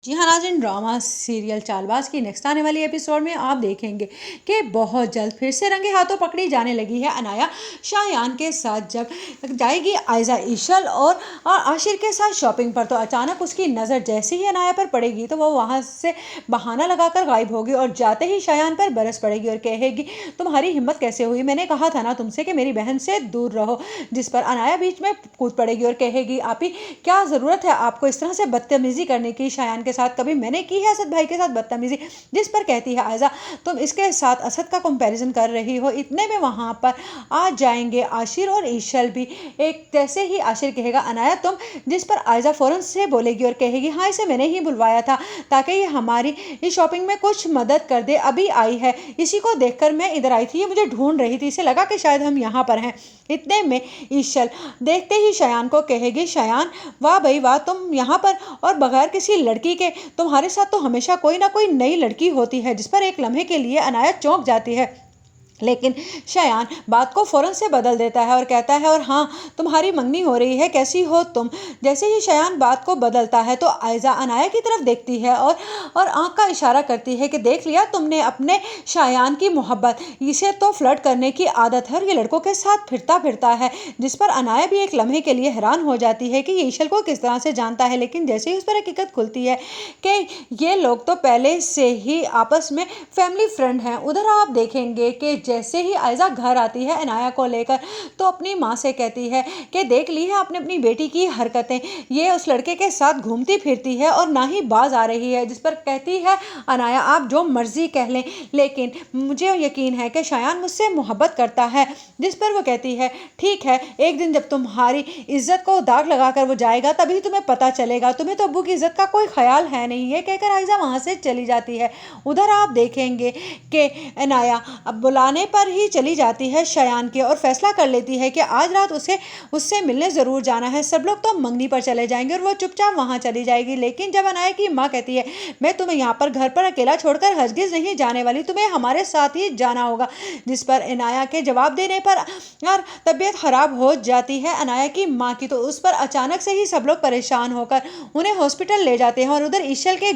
जी हाँ नाज़रीन, drama serial Chaalbaaz की नेक्स्ट आने वाली एपिसोड में आप देखेंगे कि बहुत जल्द फिर से रंगे हाथों पकड़ी जाने लगी है अनाया शायान के साथ। जब जाएगी आयजा ईशल और आशिर के साथ शॉपिंग पर, तो अचानक उसकी नज़र जैसे ही अनाया पर पड़ेगी तो वो वहाँ से बहाना लगाकर गायब होगी और जाते ही शायान पर बरस पड़ेगी और कहेगी, तुम्हारी हिम्मत कैसे हुई, मैंने कहा था ना तुमसे कि मेरी बहन से दूर रहो। जिस पर अनाया बीच में कूद पड़ेगी और कहेगी, आपी क्या ज़रूरत है आपको इस तरह से बदतमीज़ी करने की, शायान के साथ कभी मैंने की है असद भाई के साथ बदतमीजी। जिस पर कहती है आयजा, तुम इसके साथ असद का कंपैरिजन कर रही हो। इतने में वहां पर आ जाएंगे आशिर और ईशल भी। एक जैसे ही आशिर कहेगा, अनाया तुम, जिस पर आयजा फौरन से बोलेगी और कहेगी, हाँ इसे मैंने ही बुलवाया था ताकि ये हमारी इस शॉपिंग में कुछ मदद कर दे, अभी आई है, इसी को देखकर मैं इधर आई थी, ये मुझे ढूंढ रही थी, इसे लगा कि शायद हम यहाँ पर हैं। इतने में ईशल देखते ही शायान को कहेगी, शायान वाह भाई वाह, तुम यहाँ पर और बगैर किसी लड़की के, तुम्हारे साथ तो हमेशा कोई ना कोई नई लड़की होती है। जिस पर एक लम्हे के लिए अनाया चौंक जाती है, लेकिन शायान बात को फौरन से बदल देता है और कहता है, और हाँ तुम्हारी मंगनी हो रही है, कैसी हो तुम। जैसे ही शायान बात को बदलता है तो आयजा अनाया की तरफ देखती है और आंख का इशारा करती है कि देख लिया तुमने अपने शायान की मोहब्बत, इसे तो फ्लर्ट करने की आदत है और ये लड़कों के साथ फिरता फिरता है। जिस पर अनाया भी एक लम्हे के लिए हैरान हो जाती है कि ये ईशल को किस तरह से जानता है, लेकिन जैसे ही उस पर हकीकत खुलती है कि ये लोग तो पहले से ही आपस में फैमिली फ्रेंड हैं। उधर आप देखेंगे कि जैसे ही आयजा घर आती है अनाया को लेकर, तो अपनी माँ से कहती है कि देख ली है आपने अपनी बेटी की हरकतें, ये उस लड़के के साथ घूमती फिरती है और ना ही बाज आ रही है। जिस पर कहती है अनाया, आप जो मर्जी कह लें, लेकिन मुझे यकीन है कि शायान मुझसे मोहब्बत करता है। जिस पर वो कहती है, ठीक है, एक दिन जब तुम्हारी इज्जत को दाग लगाकर वो जाएगा तभी तुम्हें पता चलेगा, तुम्हें तो अब्बू की इज्जत का कोई ख्याल है नहीं। ये कहकर आयजा वहाँ से चली जाती है। उधर आप देखेंगे कि अनाया अब बुलाने पर ही चली जाती है शायान के और फैसला कर लेती है कि आज रात उससे मिलने ज़रूर जाना है। सब लोग तो मंगनी पर चले जाएंगे और वो चुपचाप वहाँ चली जाएगी। लेकिन जब अनाया की माँ कहती है, मैं तुम्हें यहाँ पर घर पर अकेला छोड़कर हरगिज़ नहीं जाने वाली, तुम्हें हमारे साथ ही जाना होगा। जिस पर अनाया के जवाब देने पर यार तबीयत ख़राब हो जाती है अनाया की माँ की, तो उस पर अचानक से ही सब लोग परेशान होकर उन्हें हॉस्पिटल ले जाते हैं और उधर ईशल के